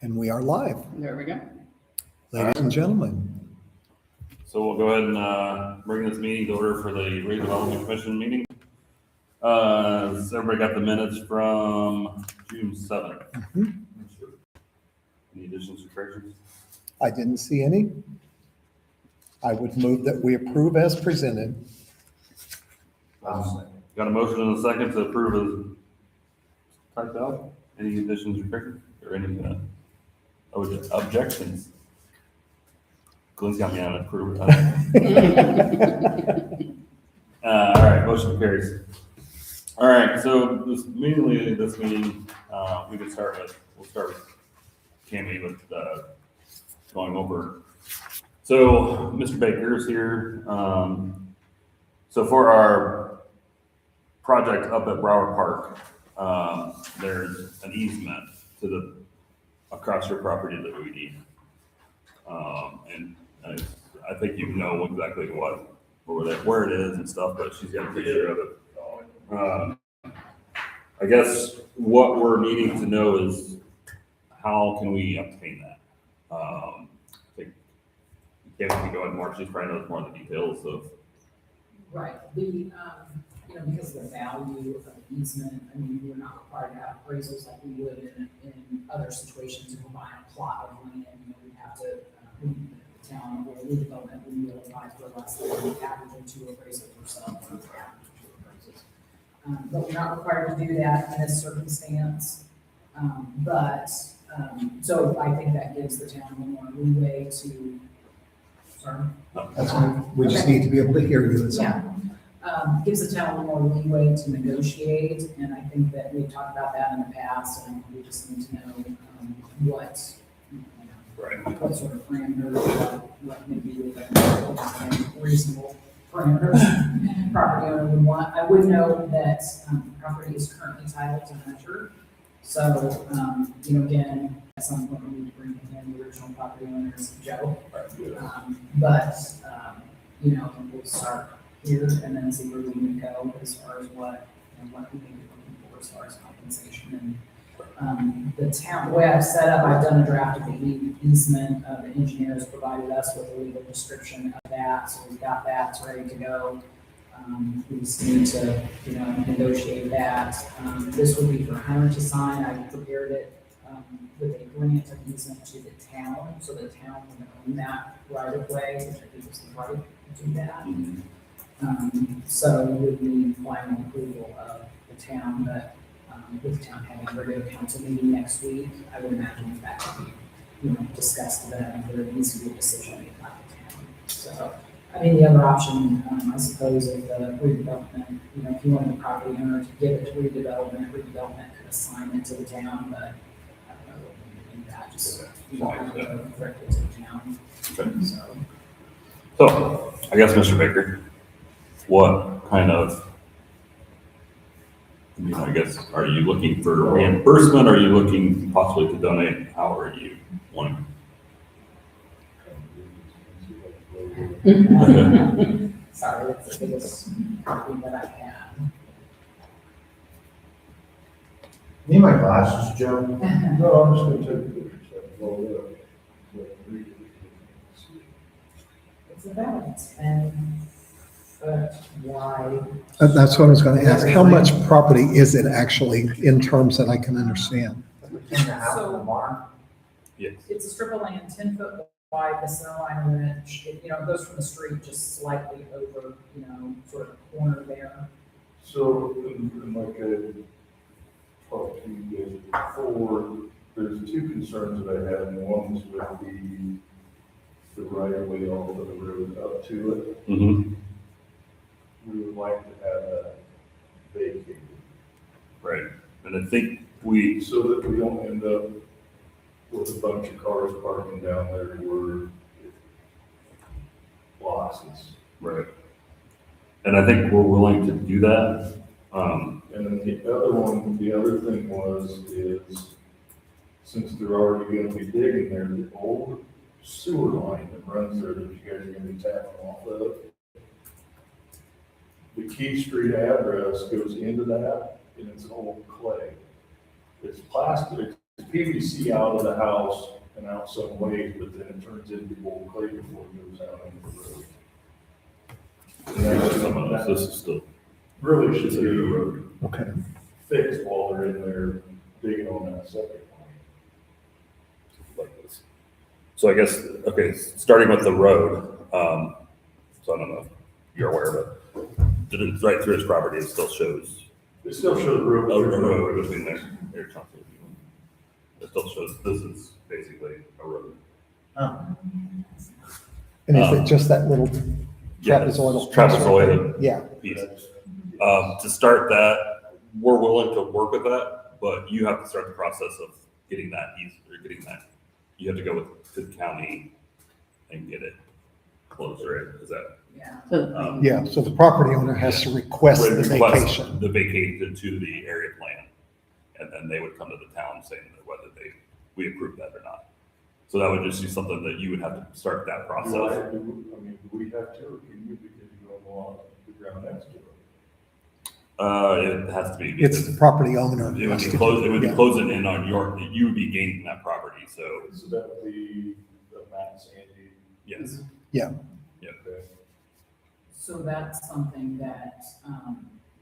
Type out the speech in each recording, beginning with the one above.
And we are live, There we go. ladies and gentlemen. So we'll go ahead and bring this meeting to order for the Redevelopment Commission meeting. Has everybody got the minutes from June 7th? Any additions or corrections? I didn't see any. I would move that we approve as presented. Got a motion and a second to approve as typed out. Any additions or corrections or any objections? Glenn's got me on approve. All right, motion carries. All right, so this meeting, we can start with, we'll start with Tammy with going over. So Mr. Baker is here. So for our project up at Brower Park, there's an easement to the across your property that we need. And I think you know exactly where it is and stuff, but she's got a picture of it. I guess what we're needing to know is how can we obtain that? I think Kevin can go ahead and more. She's probably knows more of the details of. Right, because of the value of the easement, I mean, we're not required to have appraisals like we would in other situations. If we're buying a plot of land, we'd have to, the town or redevelopment, we will apply for less than the average of 2 appraisals or so. But we're not required to do that in this circumstance. So I think that gives the town a little more leeway to, sorry. That's why we just need to be able to hear you. Yeah, gives the town a little more leeway to negotiate, and I think that we've talked about that in the past, and we just need to know what sort of parameters, what maybe within reasonable parameters property owner would want. I would note that property is currently titled to Hunter, so again, at some point we need to bring in the original property owners, Joe. We'll start here and then see where we can go as far as what we need to be looking for as far as compensation. And the town, the way I've set up, I've done a draft of the easement. The engineers provided us with a legal description of that, so we've got that, it's ready to go. We just need to, negotiate that. This would be for Hunter to sign. I prepared it with a grant of easement to the town, so the town would own that right of way, which I think is the right to do that. So we would need final approval of the town, but with the town having a regular council meeting next week, I would imagine that would be, discussed then. There needs to be a decision made by the town. So, the other option, I suppose, is the redevelopment. If you want the property owner to give it to redevelopment could assign it to the town, but I don't know what we do that. Just go directly to the town. Okay. So, I guess, Mr. Baker, what kind of, are you looking for reimbursement? Are you looking possibly to donate? How are you wanting? Sorry, that's the biggest copy that I have. Need my glasses, Joe? No, I'm just gonna take pictures. It's about 10 foot wide. That's what I was going to ask. How much property is it actually in terms that I can understand? In the house in the barn? Yes. It's a strip of land 10 foot wide, the center line ridge. It goes from the street just slightly over, sort of corner there. So, like I talked to you guys before, there's 2 concerns that I have, and one's with the right of way off of the road up to it. Mm-hmm. We would like to have that vacated. Right. And I think so that we don't end up with a bunch of cars parking down there where it blocks us. right. And I think we're willing to do that. And then the other thing is since they're already gonna be digging there, the old sewer line that runs there that you guys are gonna be tapping off of, the Key Street address goes into that, and it's old clay. It's plastic, PVC out of the house and out some ways, but then it turns into old clay before it goes out into the road. And that's- This is still Really should considered a be road. Okay. fixed while they're in there digging on that septic line. Like this. So I guess, okay, starting with the road, so I don't know if you're aware, but it's right through his property, it still shows It still shows real. a road between there. Here, Tom, it still shows, this is basically a road. And is it just that little Yeah, trapezoidal? trapezoidal Yeah, piece. To start that, we're willing to work with that, but you have to start the process of getting that easy, or getting that, you have to go to the county and get it closed, right? Is that? Yeah. yeah, so the property owner has to request the request vacation. The vacation to the area plan, and then they would come to the town saying that whether we approve that or not. So that would just be something that you would have to start that Do I process. do we have to, or can you, because you don't want the ground next to it? It has to be. It's the property owner. It would has be to closed, do it would be yeah. closing in on you would be gaining that property, so, So that would be the Matt Sandy. yes. Yeah, Okay. So that's something that,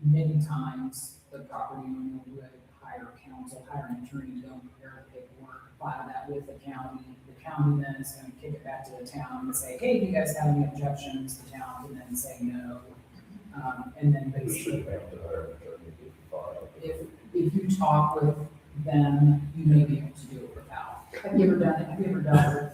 many times the property owner would hire counsel, hire an attorney to go and prepare the paperwork, file that with the county. The county then is gonna kick it back to the town and say, hey, do you guys have any objections? The town can then say no. And then We basically, shouldn't have to hire an attorney to file. if you talk with them, you may be able to do it without. Have you ever done it? Have you ever done it?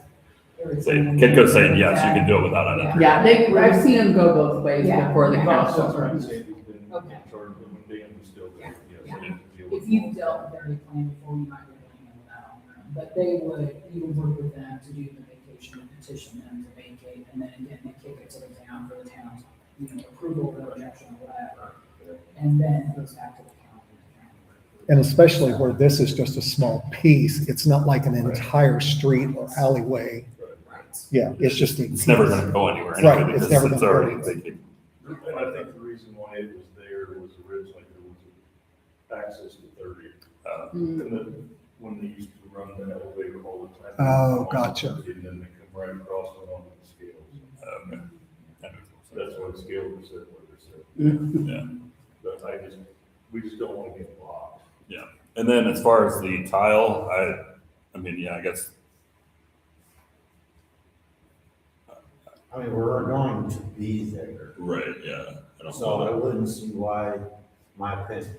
Say, Kitco's saying, yes, you can do it without an attorney. Yeah, I've seen them go both ways Yeah. before the Yeah. council. That's right, Sandy's been Okay. in charge of when Dan was still there. Yeah. Yes, deal with If you've dealt with area plan before, you might be able to handle that on your own. But you would work with them to do the vacation and petition them to vacate, and then again, they kick it to the town for the town's, approval or rejection or whatever. And then it goes back to the county. and especially where this is just a small piece, it's not like an entire street or alleyway. Right. Yeah, it's just a. It's never gonna go anywhere Right, anyway, it's because never it's gonna go already anywhere. vacant. And I think the reason why it was there was originally there was access to 30. And then when they used to run the elevator all the time. Oh, gotcha. And then they come right across and onto the scales. Okay. That makes more That's sense. why the scales are set where they're set. Yeah. But we just don't want to get blocked. And then as far as the tile, I mean, yeah, I guess, I mean, we're going to be there, right, yeah. I don't so I know. wouldn't see why, my opinion.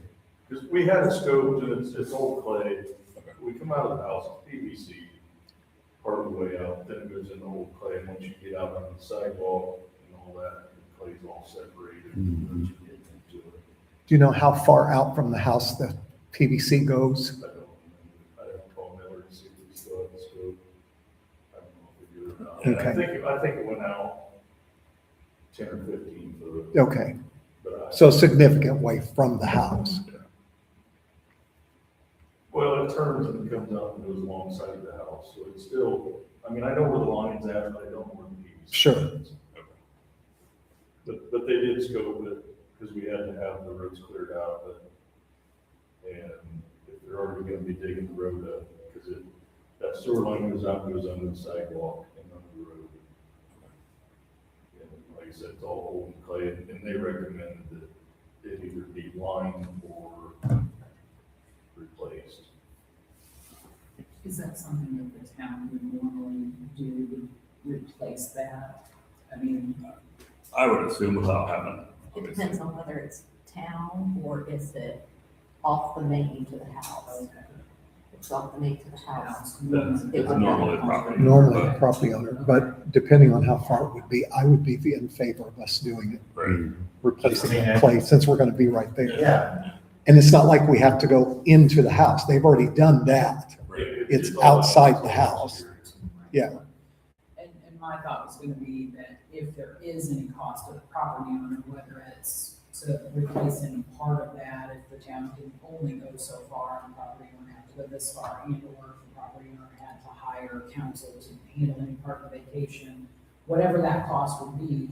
Because we had it scoped and it's old clay. We come out of the house, it's PVC, part of the way out, then it goes into old clay. And once you get out on the sidewalk and all that, the clay's all separated. Once you get into it. Do you know how far out from the house the PVC goes? I don't call Miller to see if we still have the scope. I don't know if we do or not. Okay. I think it went out 10 or 15 foot. Okay, But so a significant way from the house. well, it turns and comes out and goes alongside of the house, so it's still, I mean, I know where the line's at, but I don't know where the PVC is. Sure. But they did scope it, because we had to have the roads cleared out, and if they're already gonna be digging the road up, because that sewer line goes out, goes under the sidewalk and under the road. And like I said, it's all old and clay, and they recommended that it either be lined or replaced. Is that something that the town would normally do, replace that? I mean, I would assume without having. It obviously- depends on whether it's town or is it off the main to the house. If it's off the main to the house. That's, it it's would normally be- the property. Normally the but- property owner, but depending on how far it would be, I would be in favor of us doing it, Right. replacing the clay, since we're gonna be right there. Yeah, And it's not like we have to go into the house. They've already done that. Right. It's all outside the house. Yeah. and my thought was gonna be that if there is any cost to the property owner, whether it's to replace any part of that, if the town can only go so far and the property owner had to go this far, and or if the property owner had to hire counsel to handle any part of the vacation, whatever that cost would be,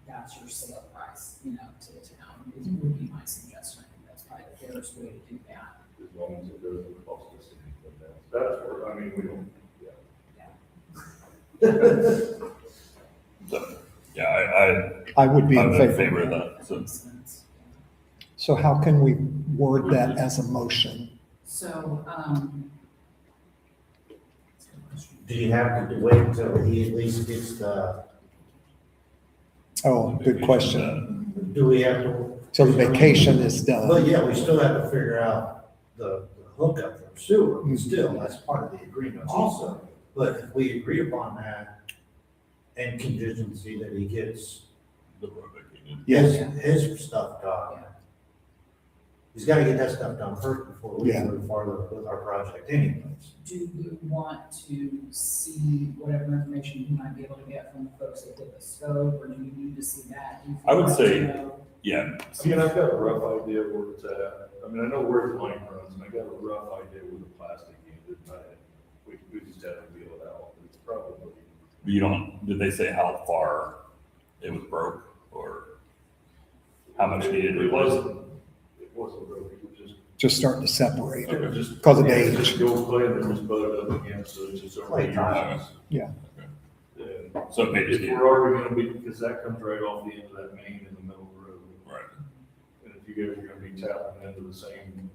that's your sale price, to the town, is would be my suggestion. I think that's probably the fairest way to do that. As long as it doesn't cost us anything. That's where, I mean, we don't, So, yeah, I would be I'm in in favor. favor of that, so. Makes sense. So how can we word that as a motion? So, Do you have to wait until he at least gets the, Oh, good question. do we have to? Till the vacation is Well, done. yeah, we still have to figure out the hookup for sewer, Mhm. still, that's part of the agreement also. But if we agree upon that and contingency that he gets The road vacated. his stuff done. He's gotta get that stuff done first before we Yeah. move farther with our project anyways. do you want to see whatever information you might be able to get from the folks that did the scope, or do you need to see that? Do you I would like say- to know? Yeah, I mean, I've got a rough idea where it's at. I mean, I know where the line runs, and I got a rough idea where the plastic ended, but we just had to feel it out. It's probably, you don't, did they say how far it was broke or how much needed it replacement? wasn't broke, it was just. Just starting to separate. It was just. Because of yeah, age. Just go play and then just butt it up against, so it's just over Clay years. tiles. Yeah. And So it may just if need, we're already gonna be, because that comes right off the end of that main in the middle of the road. right, And if you guys are gonna be tapping into the same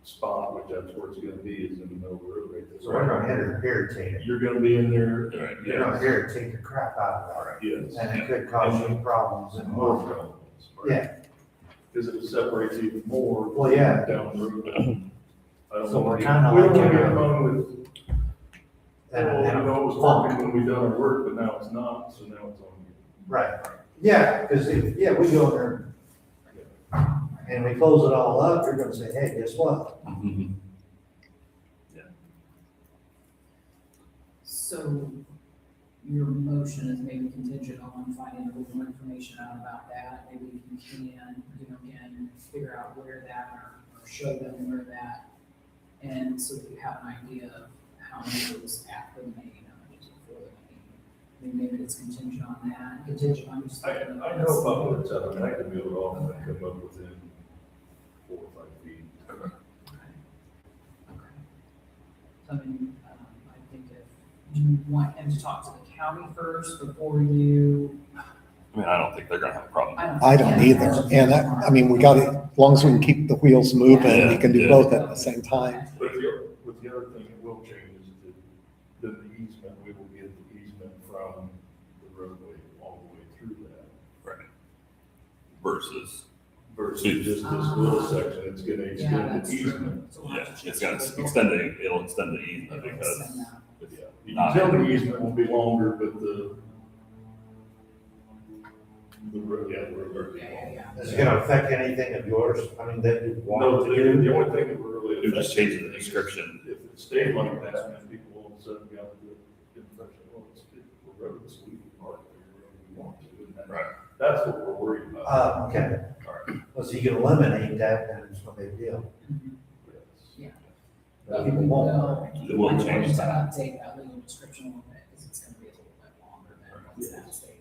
spot, which that's where it's gonna be, is in the middle of the road right there. So we're gonna irritate it. You're gonna be in there. Right, You're gonna irritate the crap out of Yes. it. And it could cause you problems and More more. problems. Yeah, Because it separates even more. Well, yeah. Down the road. I don't So wanna we're get- kinda We don't like, wanna get uh, hung with, and, well, you and know, it was funk. working when we done our work, but now it's not, so now it's on you. Right, yeah, because if, yeah, we go in there and we close it all up, you're gonna say, hey, guess what? Mhm. So your motion is maybe contingent on finding a little more information out about that. Maybe you can, again, figure out where that or show them where that. And so that you have an idea of how many was after the meeting, how much is before the meeting. I mean, maybe it's contingent on that, contingent on just. I know about what's up, and I can build it off and come up within 4 or 5 feet. Okay. So I mean, I think do you want him to talk to the county first before you? I mean, I don't think they're gonna have a problem. I don't either. And I mean, we got to, as long as we can keep the wheels moving, we can do both at the same time. But with the other thing that will change is that the easement, we will get the easement from the roadway all the way through that. Right. Versus, Versus just this little section, it's gonna Yeah, extend that's the true. easement. So we'll have yeah, to it's change gonna the- extend the, it'll extend the easement It'll because extend that. it's Yeah, the not. utility easement will be longer, but the road, yeah, the road. Yeah. Is it gonna affect anything of yours? I mean, that you No, want to do? the only thing that we're really. It just changes the description. If it stayed like that, then people all of a sudden got the impression, well, we're roads, we can park wherever we want to. And Right. That's what we're worried about. Okay. Alright. Well, so you can eliminate that, then it's no big deal. Yes. But people won't. It will I'm going change to that. update that legal description a little bit, because it's gonna be a little bit longer than once that's vacated.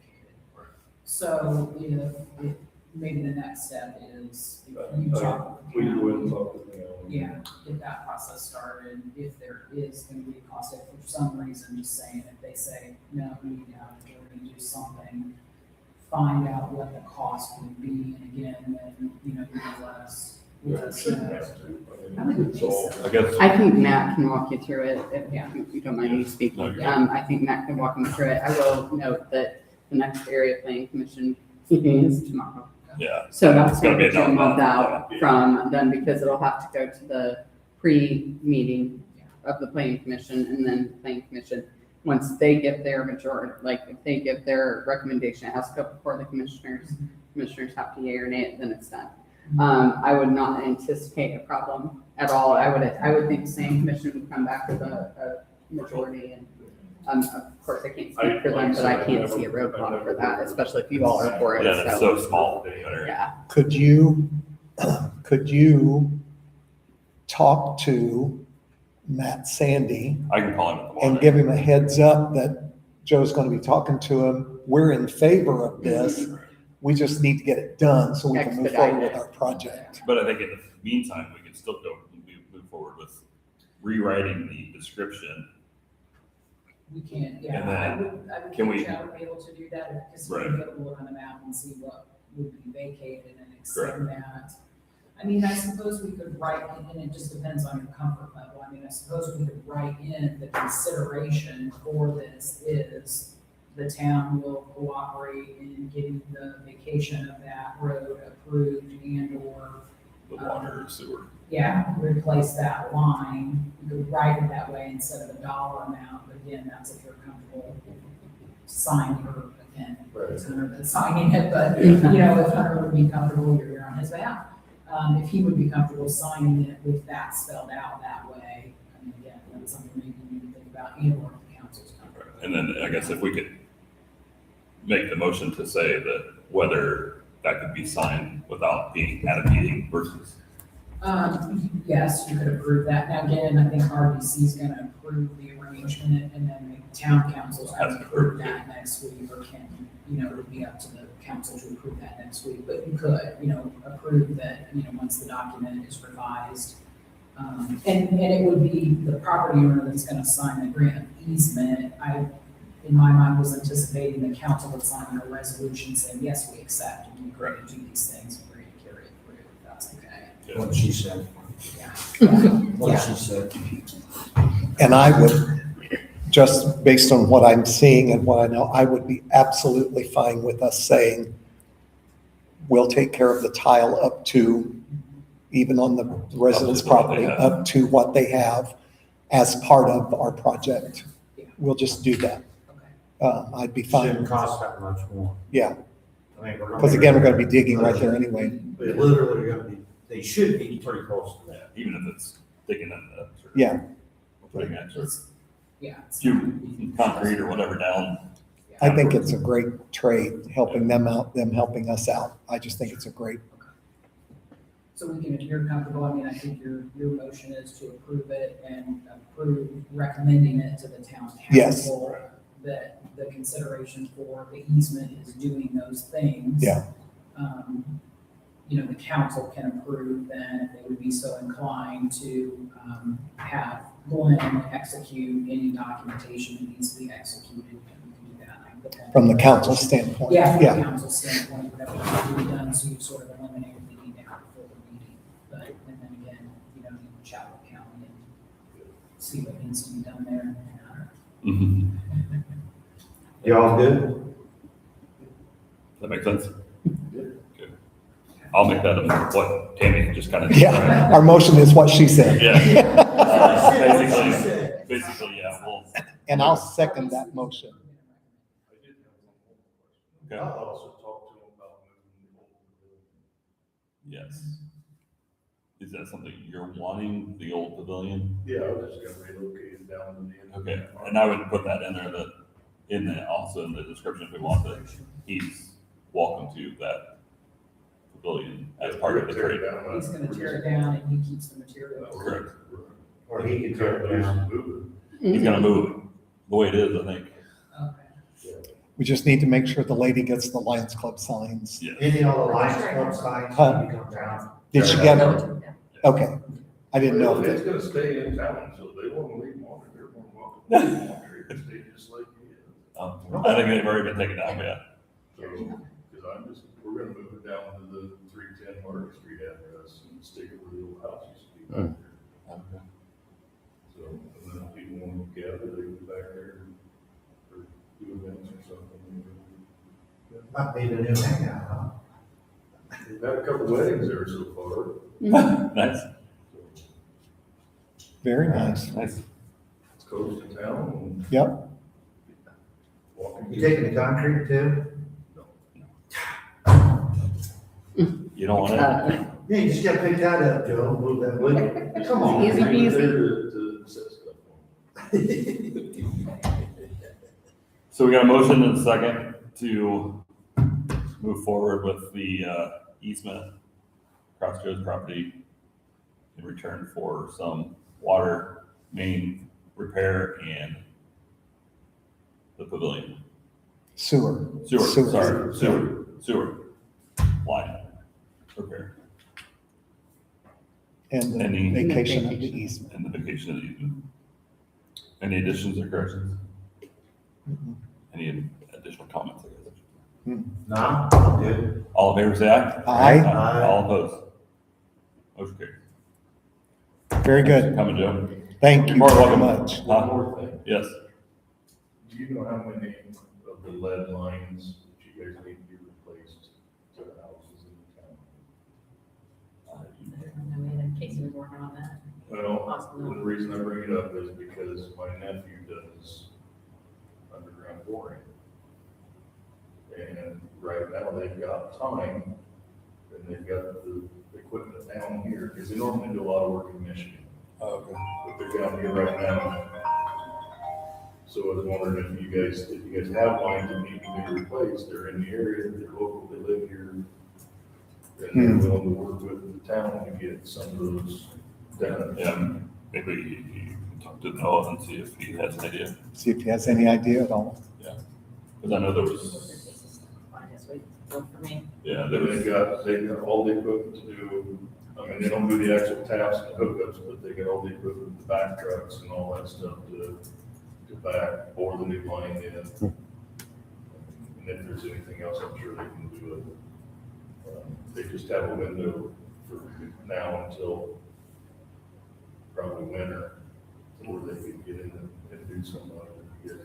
So, if, maybe the next step is, if you talk with the We go county, and talk to them. yeah, get that process started. If there is gonna be a cost, if for some reason, just saying, if they say, no, we need to have a jury do something, find out what the cost would be, and again, then, you let us Yeah, it shouldn't know. have to. I think it It's all- makes sense. I guess, I think Matt can walk you through it, Yeah. if you don't mind me No, speaking. you're good. I think Matt can walk me through it. I will note that the next area planning commission meeting is tomorrow. yeah. So that's It's gonna gonna be get you a another month month, out yeah. from then, because it'll have to go to the pre-meeting of the planning commission, and then planning commission, once they give their majority, like, if they give their recommendation, it has to go before the commissioners. Commissioners have to yea or nay it, then it's done. I would not anticipate a problem at all. I would think the same commission would come back with a majority, and, of course, I can't speak for them, but I can't see a roadblock for that, especially if you all are for it, Yeah, it's so, so small. Or- yeah. Could you talk to Matt Sandy I can call him at the and water. give him a heads up that Joe's going to be talking to him? We're in favor of this. We just need to get it done so we can move Expedite forward it. with our project. But I think in the meantime, we can still go move forward with rewriting the description. We can, yeah, And then I would can think we- Chad would be able to do that, because we Right. can be able to look on the map and see what would be vacated and extend that. I mean, I suppose we could write, and it just depends on your comfort level, I mean, I suppose we could write in the consideration for this is the town will cooperate in getting the vacation of that road approved and or, The water or sewer. yeah, replace that line. You could write it that way instead of a dollar amount, but again, that's if you're comfortable signing or, again, it's Hunter that's signing it, but, you know, if Hunter would be comfortable, you're here on his behalf. If he would be comfortable signing it with that spelled out that way, I mean, again, that's something maybe you need to think about, and or the council's comfortable. And then I guess if we could make the motion to say that whether that could be signed without being at a meeting versus. Yes, you could approve that. Now, again, I think RDC is gonna approve the arrangement, and then the town council's gonna approve that next week, or can, you know, it would be up to the council to approve that next week, but you could, you know, approve that, you know, once the document is revised. And it would be the property owner that's gonna sign the grant of easement. In my mind, was anticipating the council would sign a resolution saying, yes, we accept, and we agree to do these things, and we're gonna carry it through, if that's okay. What she said, Yeah. what she said. And I would, just based on what I'm seeing and what I know, I would be absolutely fine with us saying, we'll take care of the tile up to, even on the residents' Up to what they property, have. up to what they have as part of our project. We'll just do that. Okay. I'd be fine. Shouldn't cost that much more. Yeah, I mean, because again, we're gonna be digging right there anyway. They literally gonna be, they should be pretty close to that. Even if it's digging in the. Yeah. Putting extra It's, yeah. it's- few concrete or whatever down. I think it's a great trade, helping them out, them helping us out. I just think it's a great, So we can, if you're comfortable, I mean, I think your motion is to approve it and approve recommending it to the town Yes. council. That the consideration for the easement is doing those things. Yeah. You know, the council can approve then, if they would be so inclined to, have Glenn execute any documentation that needs to be executed, and we can do that. I can put that- from the council standpoint. Yeah, from Yeah. the council standpoint, whatever needs to be done, so you sort of eliminate the need now for the meeting. But, and then again, you know, you can chat with county and see what needs to be done there. Mhm. Y'all good? That make sense? Good. I'll make that what Tammy just kind of. Yeah, our motion is what she said. Yeah. She Basically, said. basically, yeah, well, And I'll second that motion. I did have one more question. okay, I also talked to him about moving the old pavilion. yes. Is that something you're wanting, the old pavilion? Yeah, I was just gonna relocate it down to the end. of Okay, the- and I would put that in there, that, also in the description, if we want that, he's welcome to that pavilion as part of the Tear it trade. down. He's gonna tear it down and he keeps the material. Correct. Or he can tear it down. Move He's gonna move it the way it is, I think. Okay. We just need to make sure the lady gets the Lions Club signs. Yeah. Any of the Lions Club signs Huh? need to come down. Did she get them? Okay. I didn't know if It's it, gonna stay in town, so they wanna leave them on, they're more welcome. to leave them on there. It can stay just like it is. I think they've already been taken down, yeah. So, cause we're gonna move it down to the 310 Market Street address and stick it where the old house used to be back there. So, and then if people want to gather, they go back there or do events or something. Might be the new hangout, huh? We've had a couple weddings there so far. Nice, very nice. nice. It's close to town Yep. and walking. You taking the concrete too? You don't want it? Yeah, you just gotta pick that up, Joe, move that wood. Come on. Easy They were peasy. there to set stuff on. So we got a motion and a second to move forward with the easement across Joe's property in return for some water main repair and the pavilion. Sewer. Sewer line repair. and the Any- vacation of the Vacation. easement. and the vacation of the easement. Any additions or corrections? Mhm. Any additional comments? I guess? Nah, good. All in favor, say aye. Aye. Aye. All opposed? Motion carries. Very Thanks for good. coming, Joe. Thank you You're more very welcome. much. One more thing. Yes. Do you know how many of the lead lines that you guys need to be replaced to the houses in the town? Casey was working on that. Well, the reason I bring it up is because my nephew does underground boring. And right now they've got time, and they've got the equipment down here, because they normally do a lot of work in Michigan. Okay. But they're down here right now. So I was wondering if you guys have lines that need to be replaced, they're in the area, they're local, they live here. And they're willing to work with the town to get some of those done. Yeah, maybe you can talk to Noah and see if he has an idea. See if he has any idea at all. Because I know there was, For me. yeah, there They've was, got all the equipment to do, I mean, they don't do the actual taps and hookups, but they got all the equipment, the back trucks and all that stuff to back bore the new line in. And if there's anything else, I'm sure they can do it. They just have a window for now until probably winter, where they can get in and do something like that. You guys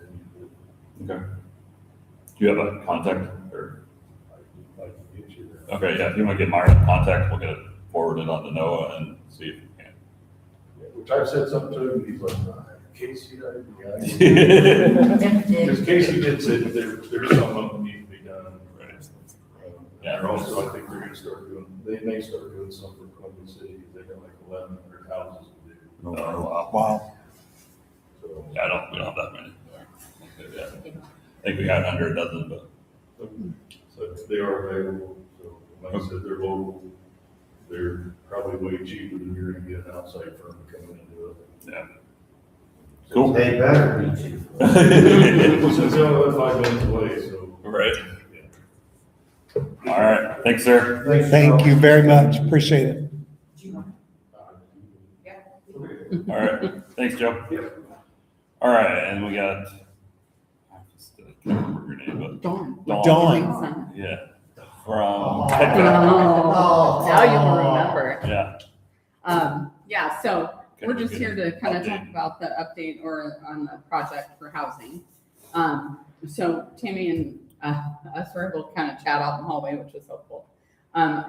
need to- okay. Do you have a contact or, I can get you there. okay, yeah, if you want to get Myra's contact, we'll get it forwarded on to Noah and see if we can. Yeah, which I've said something to him, he's like, Casey, yeah. Because Casey did say that there's something that needs to be done. Right. Yeah, and also, I think they're gonna start doing, they may start doing something for Quincy City, because they got like 1,100 houses to do. Oh, wow. Wow. So, Yeah, we don't have that many. Yeah. I think we got under a dozen, but so they are available, so like I said, they're local. They're probably way cheaper than you're gonna get an outside firm to come in and do it. yeah. Cool. They better be cheap. Since they're only 5 minutes away, so. Right. Yeah. All right. Thanks, sir. Thank you very much. Appreciate it. All right. Thanks, Joe. All right. And we got, I can't remember your name, but Dawn. Dawn. yeah. From, Oh, Oh. now you'll remember. yeah. Yeah, so we're just Good here to kind of update. talk about the update or on the project for housing. So Tammy and us were able to kind of chat out in the hallway, which was helpful.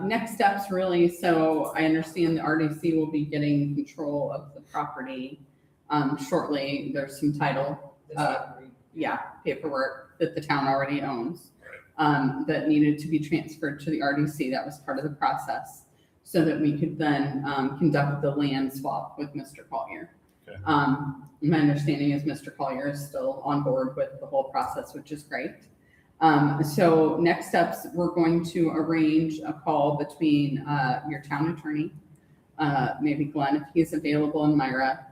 Next steps really, so I understand the RDC will be getting control of the property shortly. There's some title, paperwork that the town already owns that needed to be transferred to the RDC. That was part of the process, so that we could then conduct the land swap with Mr. Collier. Okay. My understanding is Mr. Collier is still on board with the whole process, which is great. So next steps, we're going to arrange a call between your town attorney, maybe Glenn if he's available, and Myra,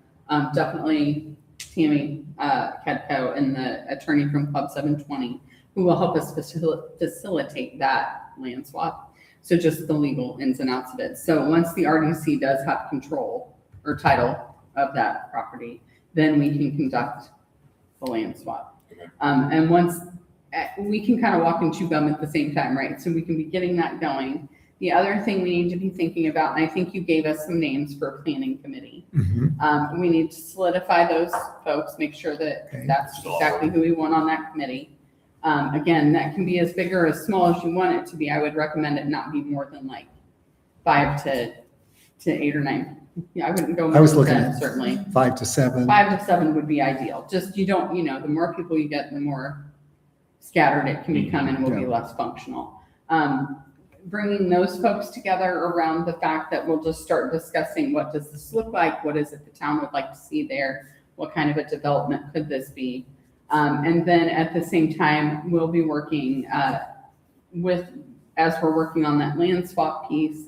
definitely Tammy Kedko and the attorney from Club 720, who will help us facilitate that land swap. So just the legal ins and outs of it. So once the RDC does have control or title of that property, then we can conduct the land swap. Okay. And once we can kind of walk and chew gum at the same time, right? So we can be getting that going. The other thing we need to be thinking about, and I think you gave us some names for a planning committee. We need to solidify those folks, make sure that Okay. that's exactly who we want on that committee. Again, that can be as big or as small as you want it to be. I would recommend it not be more than like 5 to 8 or 9. Yeah, I wouldn't go I more was than looking 10, at certainly. 5 to 7. 5 to 7 would be ideal. Just the more people you get, the more scattered it can become and will be less functional. Bringing those folks together around the fact that we'll just start discussing what does this look like? What is it the town would like to see there? What kind of a development could this be? And then at the same time, we'll be working as we're working on that land swap piece,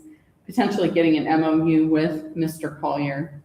potentially getting an MOU with Mr. Collier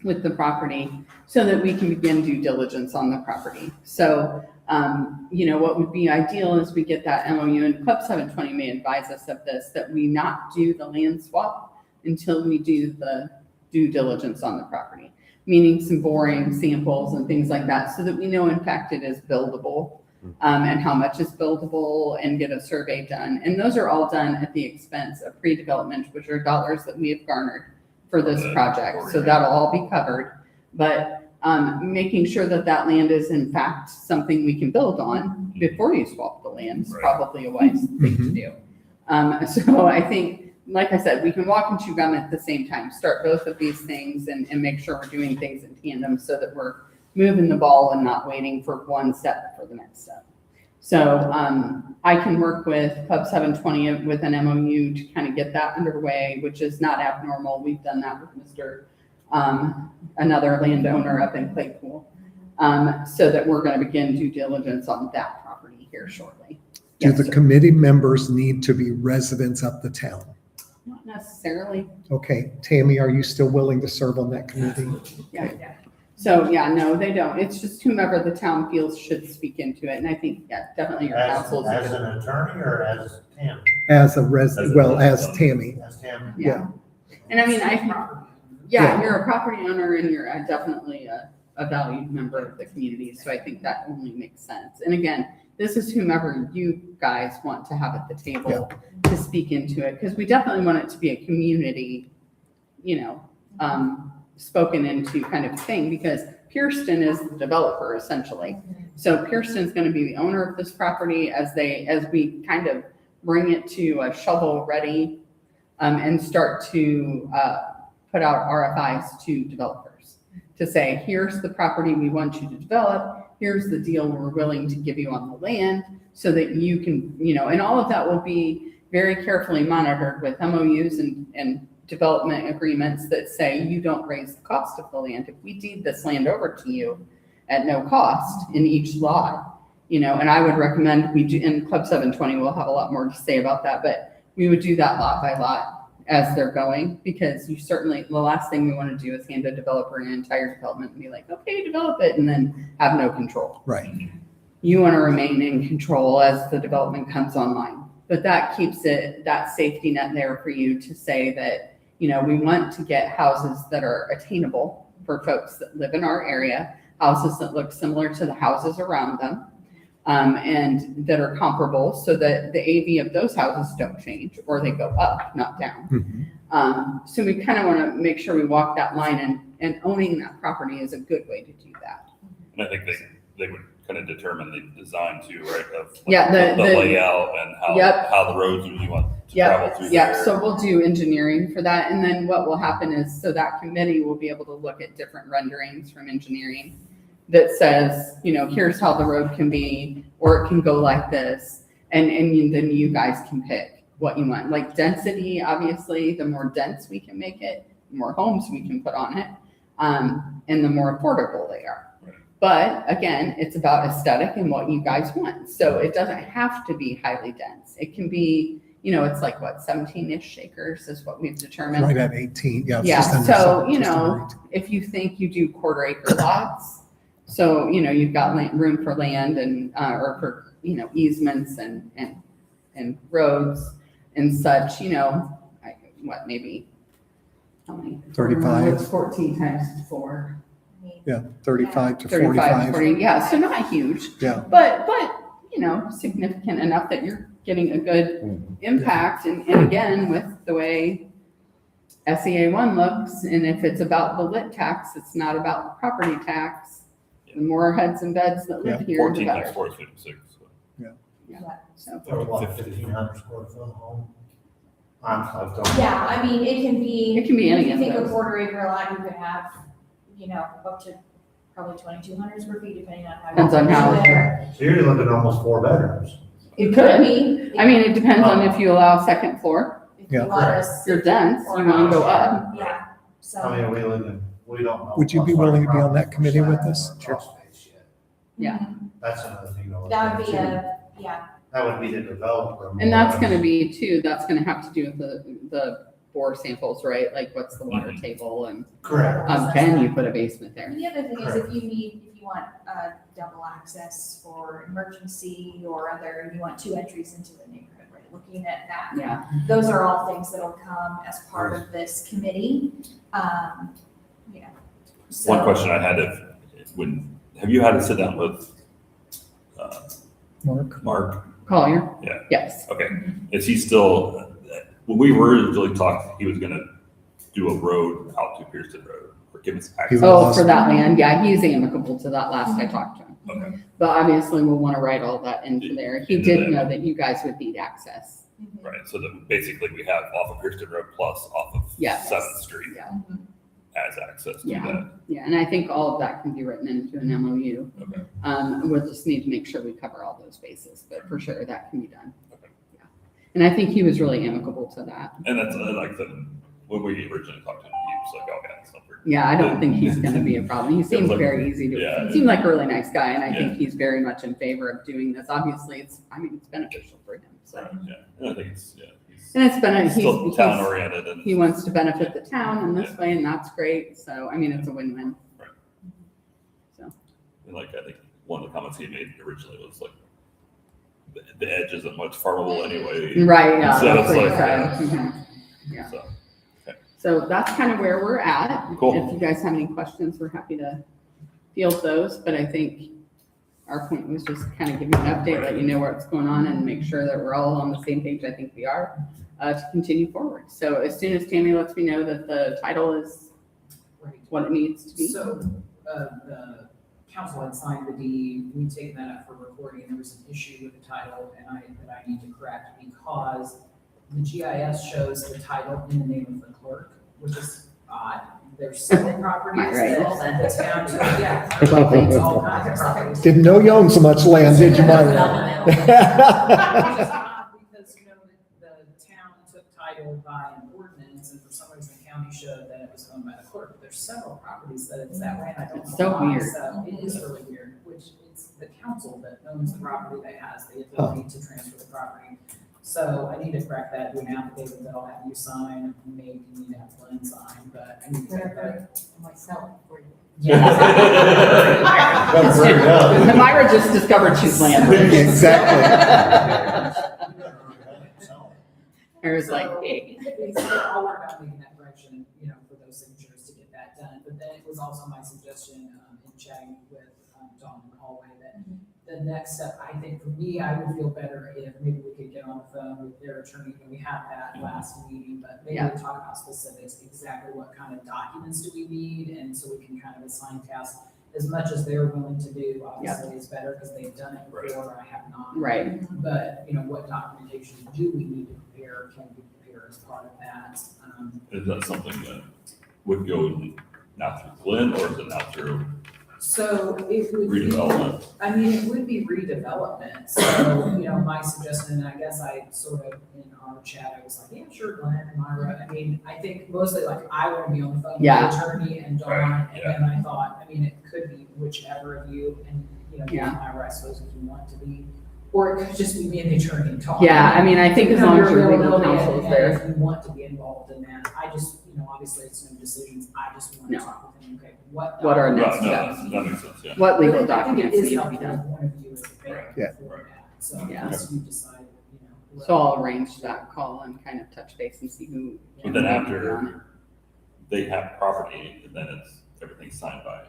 with the property so that we can begin due diligence on the property. So, what would be ideal is we get that MOU, and Club 720 may advise us of this, that we not do the land swap until we do the due diligence on the property, meaning some boring samples and things like that, so that we know in fact it is buildable, and how much is buildable, and get a survey done. And those are all done at the expense of pre-development, which are dollars that we have garnered for this project. So that'll all be covered. But making sure that that land is in fact something we can build on before you swap the land is probably a wise thing to do. So I think, like I said, we can walk and chew gum at the same time, start both of these things and make sure we're doing things in tandem so that we're moving the ball and not waiting for one step for the next step. So I can work with Club 720 with an MOU to kind of get that underway, which is not abnormal. We've done that with Mr. Another landowner up in Claypool, so that we're going to begin due diligence on that property here shortly. Do Yes, the sir. committee members need to be residents of the town? Not necessarily. Okay, Tammy, are you still willing to serve on that committee? Yeah. So, yeah, no, they don't. It's just whomever the town feels should speak into it. And I think, yeah, definitely your council is. As an attorney or as Tim? As a resident, well, as Tammy. As Tim? Yeah. And I mean, I think, yeah, you're a property owner and you're definitely a valued member of the community. So I think that only makes sense. And again, this is whomever you guys want to have at the table to speak into it. Because we definitely want it to be a community, spoken into kind of thing, because Pearston is the developer essentially. So Pearston's going to be the owner of this property as we kind of bring it to a shovel ready, and start to put out RFIs to developers to say, here's the property we want you to develop. Here's the deal we're willing to give you on the land so that you can, and all of that will be very carefully monitored with MOUs and development agreements that say you don't raise the cost of the land. If we deed this land over to you at no cost in each lot, and I would recommend we do, in Club 720, we'll have a lot more to say about that, but we would do that lot by lot as they're going, because the last thing we want to do is hand a developer an entire development and be like, okay, develop it, and then have no control. Right. You want to remain in control as the development comes online. But that keeps that safety net there for you to say that, we want to get houses that are attainable for folks that live in our area, houses that look similar to the houses around them, and that are comparable so that the AV of those houses don't change or they go up, not down. So we kind of want to make sure we walk that line, and owning that property is a good way to do that. And I think they would kind of determine the design too, right? Of The layout and how the roads you want to travel through there. So we'll do engineering for that. And then what will happen is, so that committee will be able to look at different renderings from engineering that says, here's how the road can be, or it can go like this. And then you guys can pick what you want. Like density, obviously, the more dense we can make it, the more homes we can put on it, and the more affordable they are. But again, it's about aesthetic and what you guys want. So it doesn't have to be highly dense. It can be, it's like 17-ish acres is what we've determined. Right at 18, yeah. Yeah, just under so, just under 18. if you think you do quarter-acre lots, so, you've got room for land and, or for, easements and roads and such, maybe, how many? 35. What's 14 times 4? Yeah, 35 to 35, 45. 40, yeah, so not huge. Yeah. But, significant enough that you're getting a good impact. And again, with the way SEA 1 looks, and if it's about the lit tax, it's not about the property tax. The more heads and beds that live here, the 14 better. times 4 is 56. So. So, Or what, 1,500 square foot home? Yeah, I mean, it can be. It can be any If of you think a those. quarter acre lot, you could have, up to probably 2,200 square feet, depending on how. Depends on how- So you're looking at almost 4 bedrooms. it could be. I mean, it depends on if you allow second floor. If you Yeah. want If us. you're dense, you want to go up. Yeah, so. I mean, we don't know. Would you be willing to be on that committee with us? Sure. Yeah. That's another thing. That would be That would be the developer. And that's going to be too, that's going to have to do with the bore samples, right? Like what's the water table and Correct. can you put a basement there? And the other thing is if you want double access for emergency or other, you want 2 entries into the neighborhood where looking at that. Yeah. Those are all things that'll come as part of this committee, you know. One So- question I had, have you had to sit down with, Mark? Collier? Yeah. Yes. Okay, is he still, when we originally talked, he was gonna do a road out to Pearson Road, or give us access? Oh, for that land, yeah, he's amicable to that last I talked to him. Okay, But obviously we'll want to write all that into there. He Into did that. know that you guys would need access. right, so that basically we have off of Pearson Road plus off of Yes. 7th Street Yeah. as access to Yeah. that. Yeah, and I think all of that can be written into an MOU. Okay. We'll just need to make sure we cover all those bases, but for sure that can be done. Okay. Yeah. And I think he was really amicable to that. And that's like when we originally talked to him, he was like, oh, yeah, it's not for. Yeah, I don't think he's gonna be a problem. He seems like- very easy to, yeah. he seemed like a really nice guy, and I Yeah. think he's very much in favor of doing this. Obviously, it's beneficial for him, so. Right, yeah, and I think it's, he's And it's been, still he's, town oriented and. he wants to benefit the town in this Yeah. way, and that's great. So, I mean, it's a win-win. Right. So, And like, I think one of the comments he made originally was like, the edge isn't much farmable anyway. right, yeah, So that's it's what he like, said. Mhm. Yeah. So, So that's kind of where we're at. Cool. If you guys have any questions, we're happy to field those, but I think our point was just kind of give you an update, let you know what's going on and make sure that we're all on the same page. I think we are, to continue forward. So as soon as Tammy lets me know that the title is Right. what it needs to be. So, the council had signed the deed, we'd taken that up for recording, there was an issue with the title, that I need to correct, because the GIS shows the title in the name of the clerk, which is odd. There's several properties Right. that the town took, yeah, all kinds of properties. Didn't know you owned so much land, did you, Myra? Which is odd, because, the town took title by an ordinance, and for some reason, the county showed that it was owned by the clerk. But there's several properties that it's that way, and I don't know It's so why. weird. So it is really weird, which it's the council that owns the property that has the authority to transfer the property. So I need to correct that, do an affidavit that I'll have you sign, maybe you need to have Glenn sign, but I need to correct that. Myself for you. Better bring it up. Myra just discovered she's landed. Exactly. It was like, hey. I'll work on making that correction, for those signatures to get that done. But then it was also my suggestion, in chatting with, Dawn in the hallway, that the next step, I think for me, I would feel better if maybe we could get on the phone with their attorney, and we had that last meeting, but maybe Yeah. we talk about specifics, exactly what kind of documents do we need, and so we can kind of assign tasks as much as they're willing to do. Obviously, it's better because they've done it before, I have not. Right. But, what documentation do we need to prepare, can we prepare as part of that? Is that something that would go now through Glenn, or is it now through So it would be, redevelopment? I mean, it would be redevelopment, so, my suggestion, and I guess I sort of, in our chat, I was like, yeah, sure, Glenn and Myra, I mean, I think mostly like, I want to be on the phone with Yeah. the attorney and Dawn, Right, and yeah. then I thought, I mean, it could be whichever of you, and, Yeah. Myra, I suppose, if you want to be, or it could just be me and the attorney and talking. Yeah, I mean, I think as long as your legal availability counsel is and there. If you want to be involved in that, I just, obviously it's no decisions, I just want to No. talk with him, okay, what. What are No, next no, steps? that makes sense, yeah. What legal But I think it documents is need to be helpful done? if one of you is available Yeah. for that, so Yeah. once you decide, what- So I'll arrange that call and kind of touch base and see who. But then after they have property, and then everything's signed by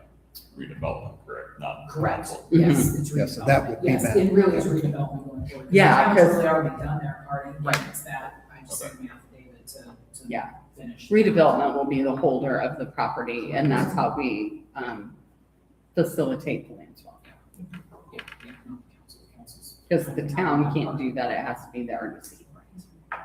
redevelopment, correct? Not Correct, council. yes, it's Yes, so that would redevelopment, be yes, better. it really is redevelopment going forward. Yeah, The town's 'cause- really already done their part, and again, it's that, I just Okay. sent an affidavit to Yeah. finish. Redevelopment will be the holder of the property, and that's how we facilitate the land swap. Yeah, no, council's. Because the town can't do that, it has to be the RDC. Right.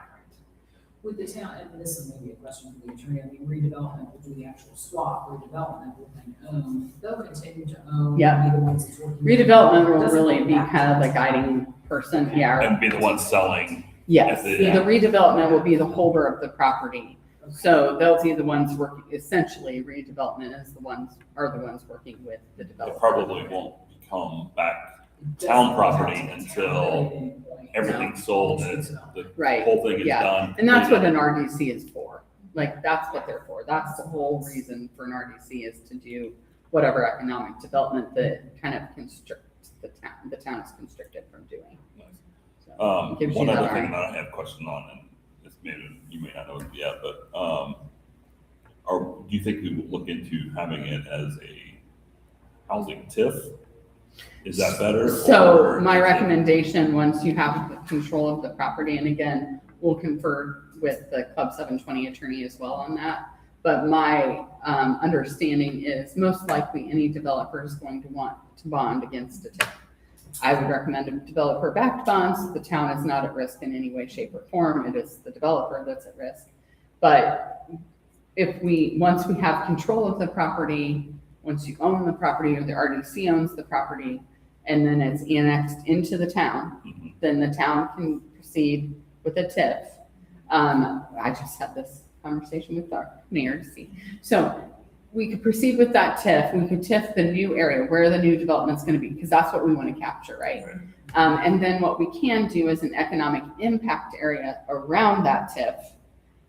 With the town, and this is maybe a question for the attorney, I mean, redevelopment will do the actual swap, redevelopment will then own, they'll continue to own. Yeah. Be the ones that's working. Redevelopment will Doesn't really go be back kind of to the us. guiding person, yeah. And be the one selling. Yes, Yeah. the redevelopment will be the holder of the property. So they'll be the ones working, essentially redevelopment are the ones working with the It developer. probably won't become back It town doesn't property go back to until town at any point. everything's sold and the Right, whole thing is yeah. done. and that's what an RDC is for. Like, that's what they're for. That's the whole reason for an RDC is to do whatever economic development that kind of constricts the town is constricted from doing. So, it gives you One that other thing eye. that I have question on, and this maybe you may not know it yet, but, do you think we will look into having it as a housing TIF? Is that better? So or my is it- recommendation, once you have control of the property, and again, we'll confer with the Club 720 attorney as well on that. But my understanding is most likely any developer is going to want to bond against a TIF. I would recommend a developer-backed bonds. The town is not at risk in any way, shape, or form. It is the developer that's at risk. But once we have control of the property, once you own the property or the RDC owns the property, and then it's annexed into the town, then the town can proceed with a TIF. I just had this conversation with Dr. Mayor to see. So we could proceed with that TIF. We could TIF the new area where the new development's going to be, because that's what we want to capture, right? And then what we can do is an economic impact area around that TIF,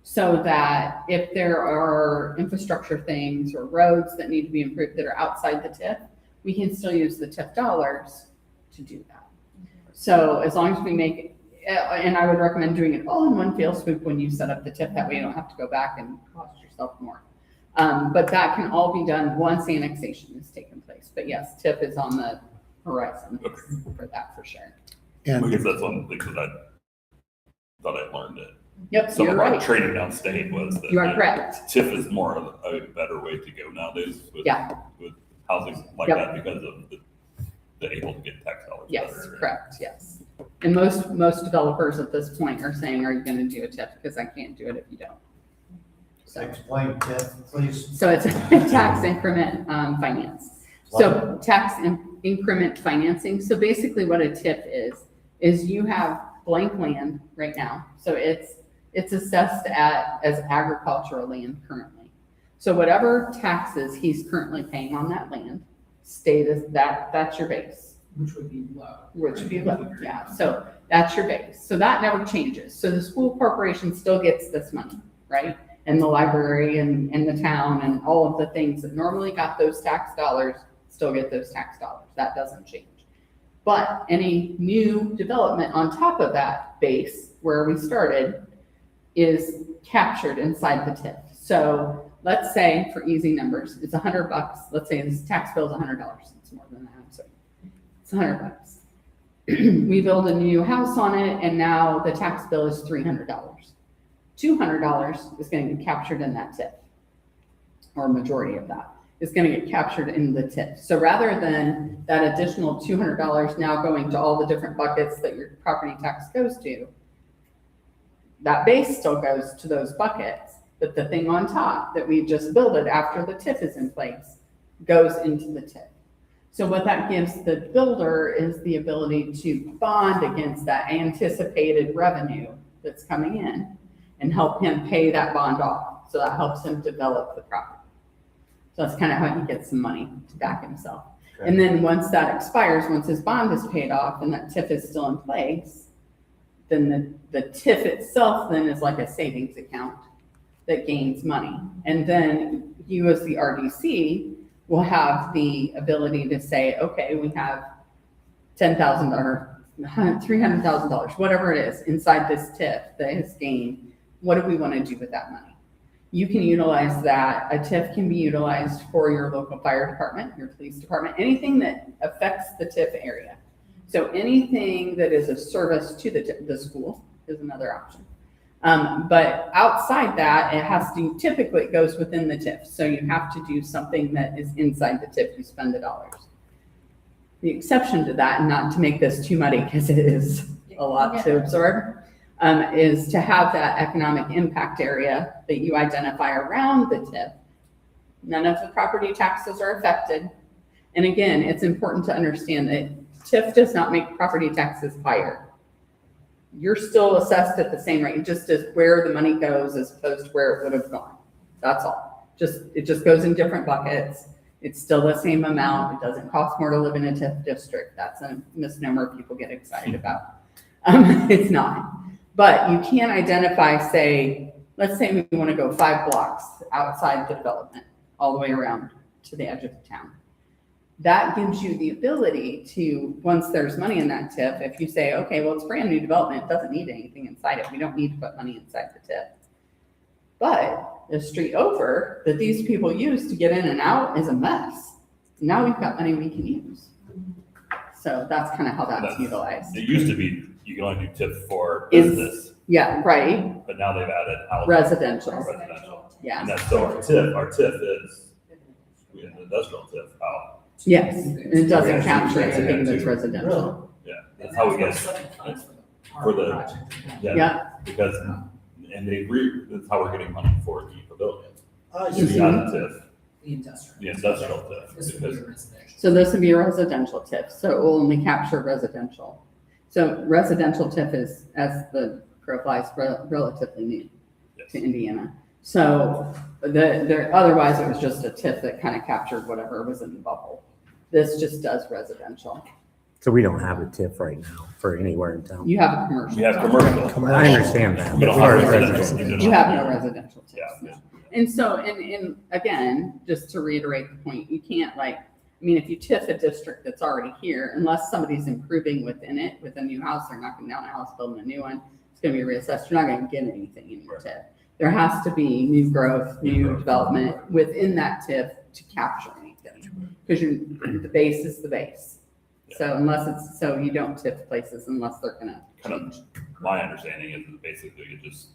so that if there are infrastructure things or roads that need to be improved that are outside the TIF, we can still use the TIF dollars to do that. So as long as we make it, and I would recommend doing it all in one fell swoop when you set up the TIF, that way you don't have to go back and cost yourself more. But that can all be done once annexation has taken place. But yes, TIF is on the horizon for that, for sure. I And guess that's one of the things that I thought I learned it. Yep, Some you're of our right. training downstate was that. You are correct. TIF is more of a better way to go nowadays with, Yeah. with housing like Yep. that because of the able to get tax dollars. Yes, better. correct, yes. And most developers at this point are saying, are you going to do a TIF? Because I can't do it if you don't. So, Explain, Ted, please. so it's a tax increment finance. So tax increment financing. So basically what a TIF is you have blank land right now. So it's assessed as agricultural land currently. So whatever taxes he's currently paying on that land, that's your base. Which would be low. Which would be low, yeah, so that's your base, so that never changes, so the school corporation still gets this money, right? And the library and the town and all of the things that normally got those tax dollars, still get those tax dollars, that doesn't change. But any new development on top of that base, where we started, is captured inside the TIF. So let's say, for easy numbers, it's $100, let's say this tax bill is $100, it's more than that, so it's $100. We build a new house on it, and now the tax bill is $300. $200 is going to get captured in that TIF, or majority of that is going to get captured in the TIF. So rather than that additional $200 now going to all the different buckets that your property tax goes to, that base still goes to those buckets, but the thing on top that we just built it after the TIF is in place goes into the TIF. So what that gives the builder is the ability to bond against that anticipated revenue that's coming in and help him pay that bond off. So that helps him develop the property. So that's kind of how he gets some money to back himself. Okay. And then once that expires, once his bond is paid off and that TIF is still in place, then the TIF itself then is like a savings account that gains money. And then you as the RDC will have the ability to say, okay, we have $10,000 or $300,000, whatever it is, inside this TIF that has gained. What do we want to do with that money? You can utilize that. A TIF can be utilized for your local fire department, your police department, anything that affects the TIF area. So anything that is a service to the school is another option. But outside that, typically it goes within the TIF. So you have to do something that is inside the TIF, you spend the dollars. The exception to that, and not to make this too muddy because it is a lot to absorb, is to have that economic impact area that you identify around the TIF. None of the property taxes are affected. And again, it's important to understand that TIF does not make property taxes higher. You're still assessed at the same rate, just as where the money goes as opposed to where it would have gone. That's all. It just goes in different buckets. It's still the same amount. It doesn't cost more to live in a TIF district. That's a misnomer people get excited about. It's not. But you can identify, say, let's say we want to go 5 blocks outside the development, all the way around to the edge of the town. that gives you the ability to, once there's money in that TIF, if you say, okay, well, it's brand new development, it doesn't need anything inside it, we don't need to put money inside the TIF. But the street over that these people use to get in and out is a mess. Now we've got money we can use. So that's kind of how that's utilized. It used to be, you can only do TIF for Is- business, Yeah, right, but now they've added housing. residential, Residential. yeah. And that's so our TIF is, we have an industrial TIF out. Yes, and it doesn't capture Yeah. anything that's residential. Yeah, that's how we get, for the- Yeah, because, and that's how we're getting money for the pavilion. I To be see. on the TIF, The industrial. the industrial TIF, This would be because, a residential. so this would be a residential TIF, so it will only capture residential. So residential TIF is, as the crow flies, relatively new to Indiana. So otherwise it was just a TIF that kind of captured whatever was in the bubble. This just does residential. So we don't have a TIF right now for anywhere in town. You have a commercial. we have commercial. I understand that. We don't but as far have as residential. residential- You have no residential TIFs, Yeah. no. And so, and again, just to reiterate the point, you can't like, I mean, if you TIF a district that's already here, unless somebody's improving within it, with a new house, they're knocking down a house, building a new one, it's gonna be reassessed, you're not gonna get anything in your TIF. There has to be new growth, new development within that TIF to capture anything, because the base is the base. So unless it's, so you don't TIF places unless they're gonna Kind of, my understanding is that basically it just,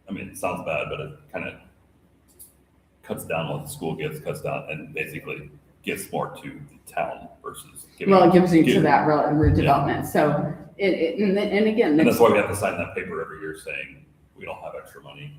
I mean, it sounds bad, but it kind of cuts down what the school gets, cuts down, and basically gives more to the town versus giving. Well, it gives you to giving- that redevelopment, so and again, And that's why we have to sign that paper every year saying we don't have extra money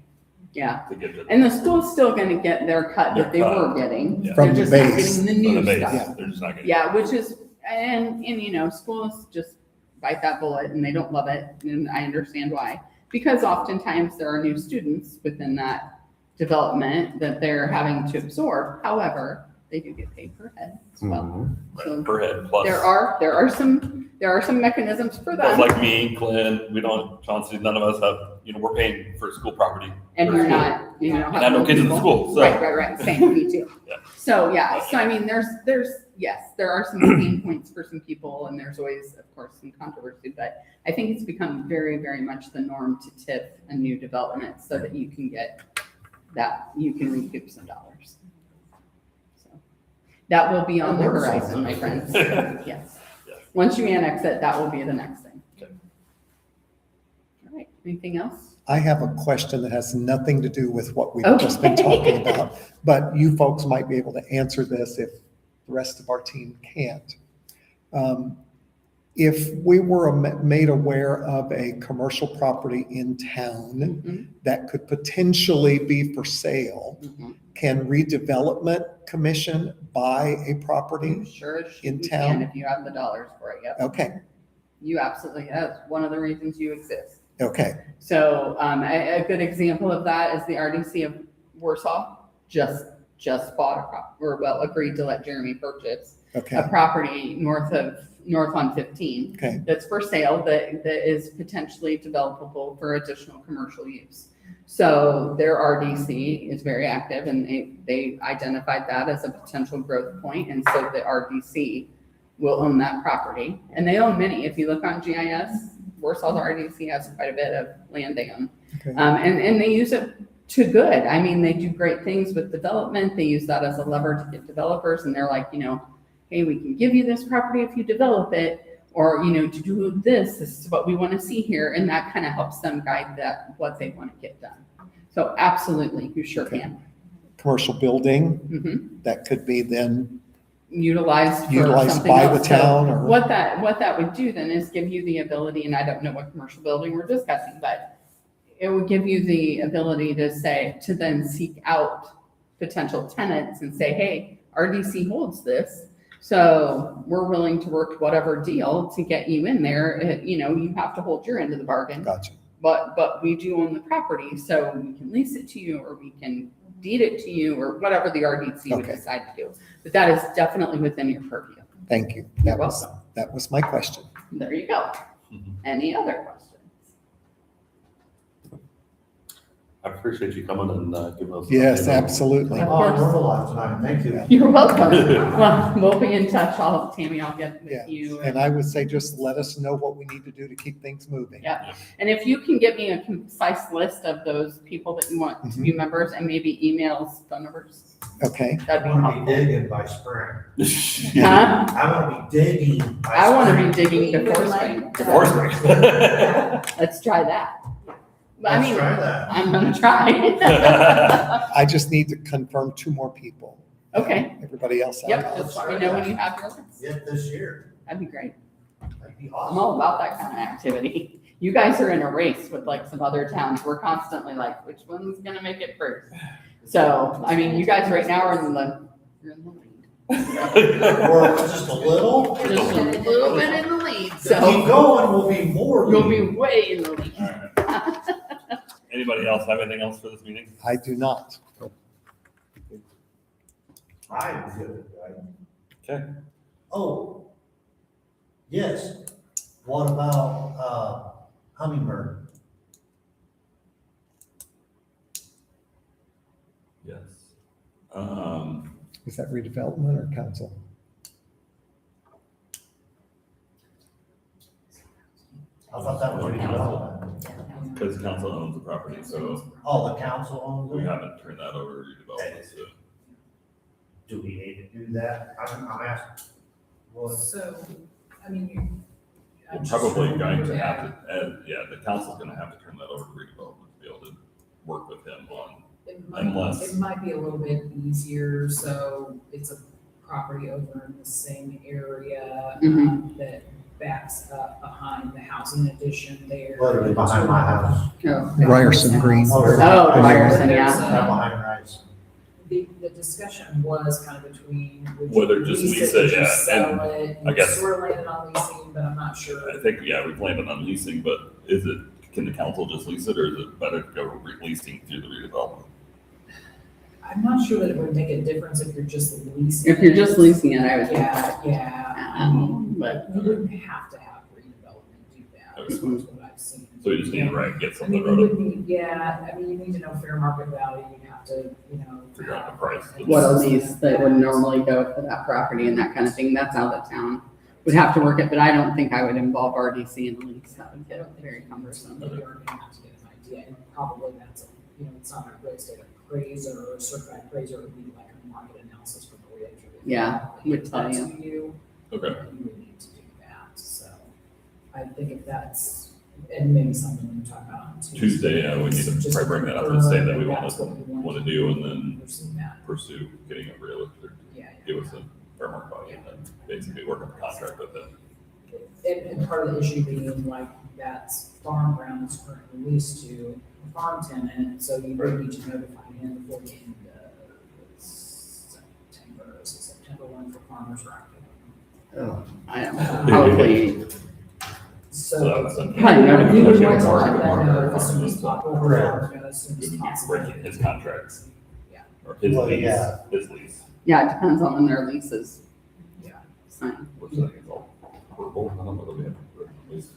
yeah, to give to. and the school's still gonna get their cut that they Their cut. were getting. Yeah. From They're the just not base. getting the For the new base, stuff. they're just not getting. Yeah, which is, and you know, schools just bite that bullet and they don't love it, and I understand why. Because oftentimes there are new students within that development that they're having to absorb, however, they do get paid per head as well. Mhm. So Right, per head plus. there are some mechanisms for That's that, like me, Glenn, we don't, Chauncey, none of us have, we're paying for school property. and for you're school. not, you know. And I have no kids in the school, so. Right, same, me too. Yeah. So, yeah, so I mean, yes, there are some pain points for some people, and there's always, of course, some controversy, but I think it's become very, very much the norm to TIF a new development so that you can get that, you can recoup some dollars. So that will be on the horizon, my friends, yes. Yeah. Once you annex it, that will be the next thing. Okay. All right, anything else? I have a question that has nothing to do with what we've Okay. just been talking about, but you folks might be able to answer this if the rest of our team can't. If we were made aware of a commercial property in town Mhm, that could potentially be for sale, mhm. can redevelopment commission buy a property? Sure, in you town? can if you have the dollars for it, yep. Okay, You absolutely, that's one of the reasons you exist. okay, So a good example of that is the RDC of Warsaw just bought agreed to let Jeremy purchase a okay, property north on 15 okay, that's for sale that is potentially developable for additional commercial use. So their RDC is very active and they identified that as a potential growth point, and so the RDC will own that property. And they own many. If you look on GIS, Warsaw's RDC has quite a bit of land they own. okay. And they use it to good. I mean, they do great things with development. They use that as a lever to get developers, and they're like, hey, we can give you this property if you develop it, or, to do this is what we want to see here. And that kind of helps them guide what they want to get done. So absolutely, you sure Okay. can. Commercial building, Mhm. that could be then Utilized for utilized something by the else. So town or? what that would do then is give you the ability, and I don't know what commercial building we're discussing, but it would give you the ability to then seek out potential tenants and say, hey, RDC holds this, so we're willing to work whatever deal to get you in there. You have to hold your end of the bargain, Gotcha. but we do own the property, so we can lease it to you, or we can deed it to you, or whatever the RDC would Okay. decide to do. But that is definitely within your purview. Thank you. You're welcome. That was my question. There you go. Mhm. Any other questions? I appreciate you coming and giving us. Yes, absolutely. Of Oh, I course. learned a lot tonight, thank you. You're welcome. Well, we'll be in touch. Tammy, I'll get Yeah, with you. and I would say just let us know what we need to do to keep things moving. Yeah. And if you can get me a concise list of those people that you want to be members and maybe emails, phone numbers, Okay, that'd be I wanna helpful. be digging by spring. Huh? I wanna be digging by spring. I want to be digging before spring. Before spring. Let's try that. But I Let's mean, try that. I'm gonna try. I just need to confirm 2 more people. Okay. Everybody else. Yep, just let me know when you have your list. Yet this year, That'd be great. that'd be I'm awesome. all about that kind of activity. You guys are in a race with like some other towns. We're constantly like, which one's gonna make it first? So, I mean, you guys right now are you're in the lead. Or just a little. Just a little bit in the lead, Keep so going, we'll be more. you'll be way in the lead. All right. Anybody else have anything else for this meeting? I do not. I'm good, right? Okay. Oh, yes. What about, Hummingbird? Yes. Is that redevelopment or council? I thought that was redevelopment. Because council owns the property, so Oh, the council owns we it? haven't turned that over to redevelopment, so. Do we need to do that? I'm asking. Well, So, I mean, you. I'm We're just probably trying going to look have at- to, and yeah, the council's gonna have to turn that over to redevelopment to be able to work with him on. It might, Unless- it might be a little bit easier, so it's a property over in the same area, that backs up behind the housing addition there. Literally behind my house. Oh, Ryerson Green. Oh, Ryerson, yeah. Right behind Rice. The discussion was kind of between. would you Whether just lease it, would you yeah, Sell and it, I you guess- sort of landed on leasing, but I'm not sure. I think, yeah, we planned on leasing, but can the council just lease it, or is it better to go leasing through the redevelopment? I'm not sure that it would make a difference if you're just leasing. If you're just leasing it, I would think Yeah, that. yeah. But You wouldn't have to have redevelopment do that, Okay. as far as what I've seen. So you just need to get I something mean, you wrote up, would need, yeah, I mean, you need to know fair market value, you have to, figure out the price. what a lease that would normally go for that property and that kind of thing, that's how the town would have to work it, but I don't think I would involve RDC in the lease. That would get very cumbersome. But you're gonna have to get an idea, and probably that's, it's not a real estate appraiser or certified appraiser, it would be like a market analysis for the realtor. Yeah, would tell That's you. to you. Okay. You would need to do that, so I think if that's, and maybe something we can talk about on Tuesday, yeah, we need to Just probably bring that up and say that we that's what we want to do, and then Pursue that, pursue getting a realtor, yeah. give us a fair market value, and then basically work on the contract with them. And part of the issue being like that's farm ground is currently leased to a farm tenant, so you would need to notify him before the end of September, is it September 1 for farmers market? I don't know, probably, So that was something. Probably not a You would good want to Market, let that market, know as soon as market, possible, Correct. as soon We as would be possible. breaking his contracts. Yeah. Or his Well, lease, yeah. his lease. yeah, it depends on when their lease is Yeah. signed. What's that, it's all verbal, I don't know that we have a lease.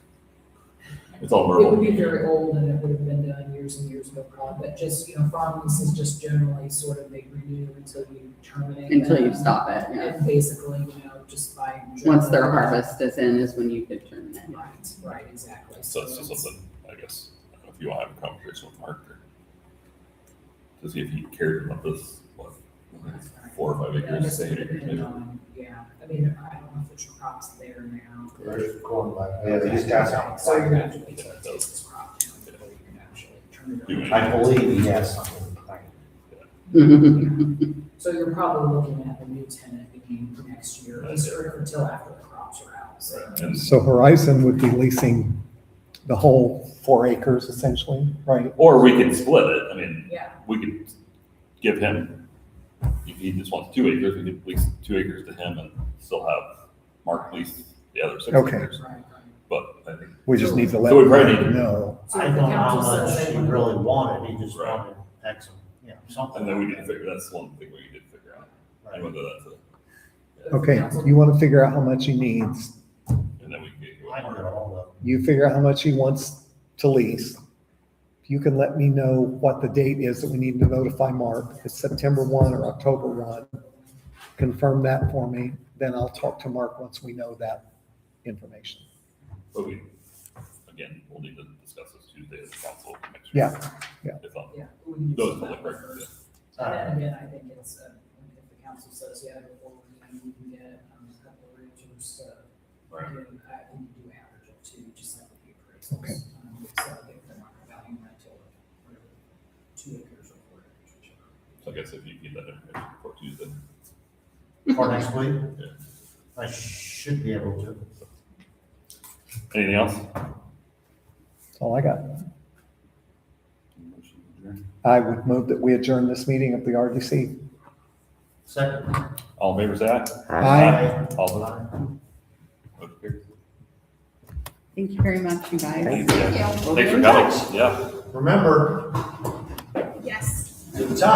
It's all It would verbal. be very old and it would have been done years and years ago, probably, but just, farm leases just generally sort of, they renew until you terminate Until you them. stop it, yeah. And basically, just by. Once their harvest is in is when you could terminate. Right, exactly. So it's just something, I guess, I don't know if you want to have a conversation with Mark or to see if he cares about this, 4 or 5 I acres, guess 8 it acres depends maybe. on, I mean, I don't know if there's crops there now. There's the corn back. Yeah, they just got some. So you're gonna have to wait till it takes its crop down before you can actually turn it around. I believe he has something. So you're probably looking at the new tenant beginning next year, at least or until after the crops are out, so. Right, and, So Horizon would be leasing the whole 4 acres essentially, right? or we can split it, I mean, Yeah, we could give him, if he just wants 2 acres, we could lease 2 acres to him and still have Mark lease the other 6 Okay. acres. right. But I think, We just need to let So we probably them need to- know. So I if the don't know how council says much they he want- really wanted, he just Right. wanted X, something. and then we like need to that. figure, that's one thing we need to figure out, and Right. whether that's a, If the Okay, council- you want to figure out how much he needs. and then we can get. I can get a hold of him. You figure out how much he wants to lease. if you can let me know what the date is that we need to notify Mark, if it's September 1 or October 1, confirm that for me, then I'll talk to Mark once we know that information. But again, we'll need to discuss this Tuesday as council. to make sure Yeah, If, Yeah. we can do those that public records, first. And then again, I think it's, if the council says, yeah, before we can get a couple of realtors to Right. do, I think you do average it too, just like the appraisals. Okay. So I think the market value might tell it, 2 acres or 4 acres, whichever. So I guess if you get that information before Tuesday. For next week? Yeah. I should be able to. Anything else? that's all I got. Motion to adjourn. I would move that we adjourn this meeting of the RDC. Second. All in favor, say aye. Aye. All opposed? Motion carries. Thank you very much, you guys. Thanks, yeah. Thank you. Thanks for coming. Yeah. Remember, Yes. to the top.